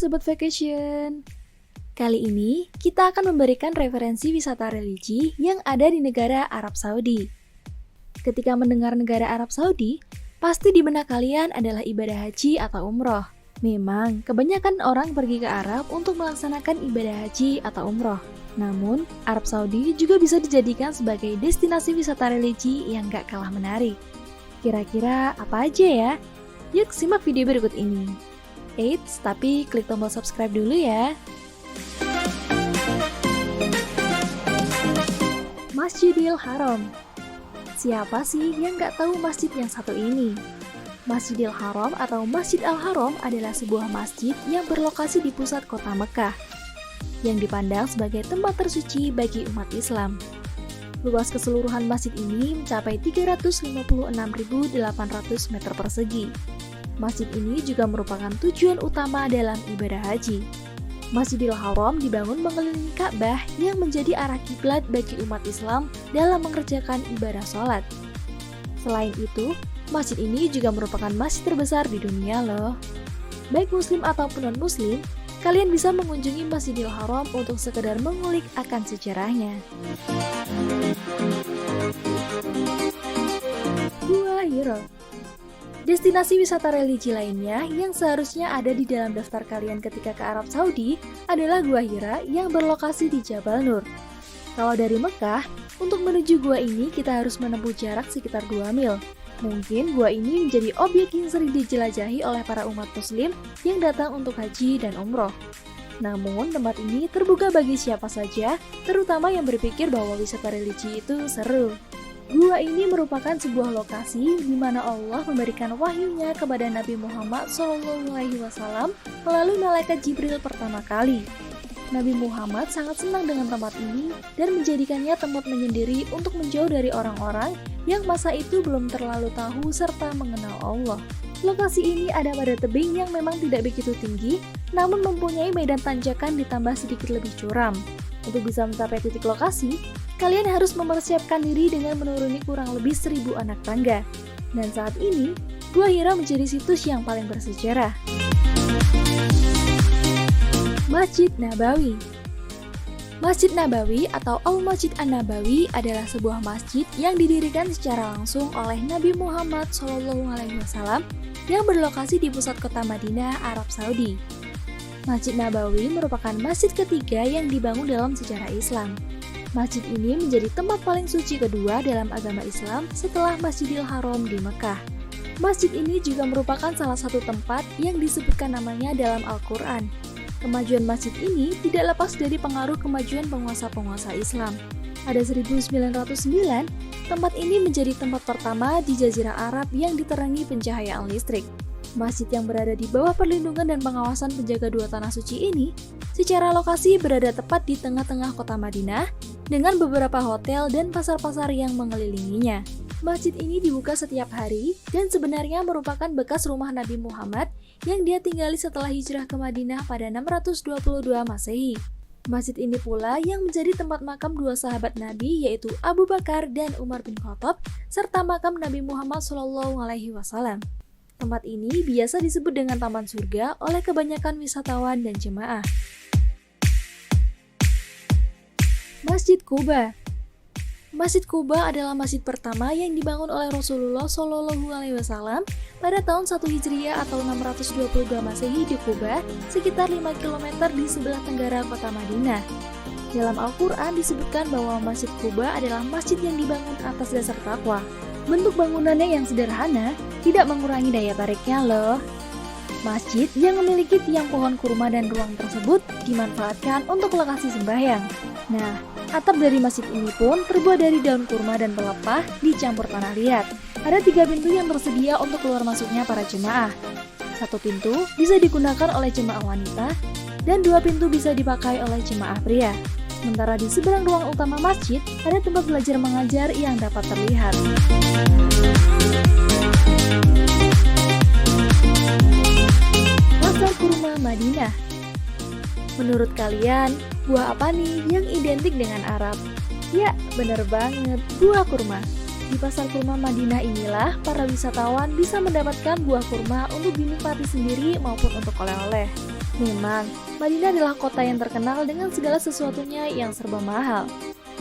Sobat Vacation. Kali ini kita akan memberikan referensi wisata religi yang ada di negara Arab Saudi. Ketika mendengar negara Arab Saudi, pasti di benak kalian adalah ibadah haji atau umroh. Memang, kebanyakan orang pergi ke Arab untuk melaksanakan ibadah haji atau umroh. Namun, Arab Saudi juga bisa dijadikan sebagai destinasi wisata religi yang gak kalah menarik. Kira-kira apa aja ya? Yuk simak video berikut ini. Eits, tapi klik tombol subscribe dulu ya. Masjidil Haram. Siapa sih yang gak tahu masjid yang satu ini? Masjidil Haram atau Masjid Al-Haram adalah sebuah masjid yang berlokasi di pusat kota Mekah, yang dipandang sebagai tempat tersuci bagi umat Islam. Luas keseluruhan masjid ini mencapai 356.800 meter persegi. Masjid ini juga merupakan tujuan utama dalam ibadah haji. Masjidil Haram dibangun mengelilingi Ka'bah yang menjadi arah kiblat bagi umat Islam dalam mengerjakan ibadah sholat. Selain itu, masjid ini juga merupakan masjid terbesar di dunia loh. Baik muslim ataupun non-muslim, kalian bisa mengunjungi Masjidil Haram untuk sekedar mengulik akan sejarahnya. Gua Hira. Destinasi wisata religi lainnya yang seharusnya ada di dalam daftar kalian ketika ke Arab Saudi adalah Gua Hira yang berlokasi di Jabal Nur. Kalau dari Mekah, untuk menuju gua ini kita harus menempuh jarak sekitar 2 mil. Mungkin gua ini menjadi objek yang sering dijelajahi oleh para umat muslim yang datang untuk haji dan umroh. Namun, tempat ini terbuka bagi siapa saja, terutama yang berpikir bahwa wisata religi itu seru. Gua ini merupakan sebuah lokasi di mana Allah memberikan wahyunya kepada Nabi Muhammad SAW melalui malaikat Jibril pertama kali. Nabi Muhammad sangat senang dengan tempat ini dan menjadikannya tempat menyendiri untuk menjauh dari orang-orang yang masa itu belum terlalu tahu serta mengenal Allah. Lokasi ini ada pada tebing yang memang tidak begitu tinggi, namun mempunyai medan tanjakan ditambah sedikit lebih curam. Untuk bisa mencapai titik lokasi, kalian harus mempersiapkan diri dengan menuruni kurang lebih 1.000 anak tangga. Dan saat ini, Gua Hira menjadi situs yang paling bersejarah. Masjid Nabawi. Masjid Nabawi atau Al-Masjid An-Nabawi adalah sebuah masjid yang didirikan secara langsung oleh Nabi Muhammad SAW yang berlokasi di pusat kota Madinah, Arab Saudi. Masjid Nabawi merupakan masjid ketiga yang dibangun dalam sejarah Islam. Masjid ini menjadi tempat paling suci kedua dalam agama Islam setelah Masjidil Haram di Mekah. Masjid ini juga merupakan salah satu tempat yang disebutkan namanya dalam Al-Quran. Kemajuan masjid ini tidak lepas dari pengaruh kemajuan penguasa-penguasa Islam. Pada 1909, tempat ini menjadi tempat pertama di Jazirah Arab yang diterangi pencahayaan listrik. Masjid yang berada di bawah perlindungan dan pengawasan penjaga dua tanah suci ini, secara lokasi berada tepat di tengah-tengah kota Madinah, dengan beberapa hotel dan pasar-pasar yang mengelilinginya. Masjid ini dibuka setiap hari dan sebenarnya merupakan bekas rumah Nabi Muhammad yang dia tinggali setelah hijrah ke Madinah pada 622 Masehi. Masjid ini pula yang menjadi tempat makam dua sahabat Nabi yaitu Abu Bakar dan Umar bin Khattab serta makam Nabi Muhammad SAW. Tempat ini biasa disebut dengan Taman Surga oleh kebanyakan wisatawan dan jemaah. Masjid Quba. Masjid Quba adalah masjid pertama yang dibangun oleh Rasulullah SAW pada tahun 1 Hijriah atau 622 Masehi di Quba, sekitar 5 km di sebelah tenggara kota Madinah. Dalam Al-Quran disebutkan bahwa Masjid Quba adalah masjid yang dibangun atas dasar takwa. Bentuk bangunannya yang sederhana tidak mengurangi daya tariknya loh. Masjid yang memiliki tiang pohon kurma dan ruang tersebut dimanfaatkan untuk lokasi sembahyang. Nah, atap dari masjid ini pun terbuat dari daun kurma dan pelepah dicampur tanah liat. Ada 3 pintu yang tersedia untuk keluar masuknya para jemaah. 1 pintu bisa digunakan oleh jemaah wanita dan 2 pintu bisa dipakai oleh jemaah pria. Sementara di seberang ruang utama masjid, ada tempat belajar mengajar yang dapat terlihat. Pasar Kurma Madinah. Menurut kalian, buah apa nih yang identik dengan Arab? Ya, bener banget, buah kurma. Di pasar kurma Madinah inilah para wisatawan bisa mendapatkan buah kurma untuk dinikmati sendiri maupun untuk oleh-oleh. Memang, Madinah adalah kota yang terkenal dengan segala sesuatunya yang serba mahal.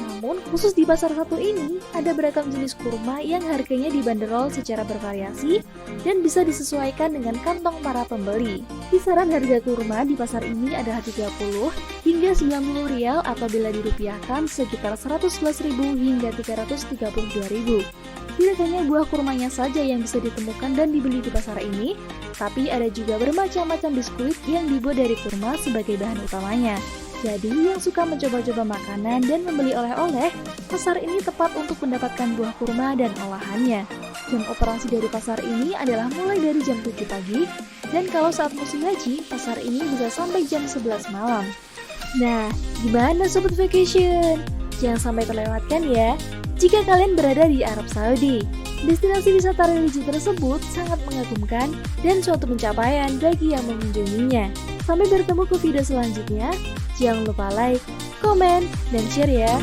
Namun, khusus di pasar satu ini, ada beragam jenis kurma yang harganya dibanderol secara bervariasi dan bisa disesuaikan dengan kantong para pembeli. Kisaran harga kurma di pasar ini adalah 30 hingga 90 rial atau bila dirupiahkan sekitar 111.000 hingga 332.000. Tidak hanya buah kurmanya saja yang bisa ditemukan dan dibeli di pasar ini, tapi ada juga bermacam-macam biskuit yang dibuat dari kurma sebagai bahan utamanya. Jadi, yang suka mencoba-coba makanan dan membeli oleh-oleh, pasar ini tepat untuk mendapatkan buah kurma dan olahannya. Jam operasi dari pasar ini adalah mulai dari jam 7 pagi, dan kalau saat musim haji, pasar ini bisa sampai jam 11 malam. Nah, gimana Sobat Vacation? Jangan sampai terlewatkan ya, jika kalian berada di Arab Saudi. Destinasi wisata religi tersebut sangat mengagumkan dan suatu pencapaian bagi yang mengunjunginya. Sampai bertemu ke video selanjutnya. Jangan lupa like, komen, dan share ya.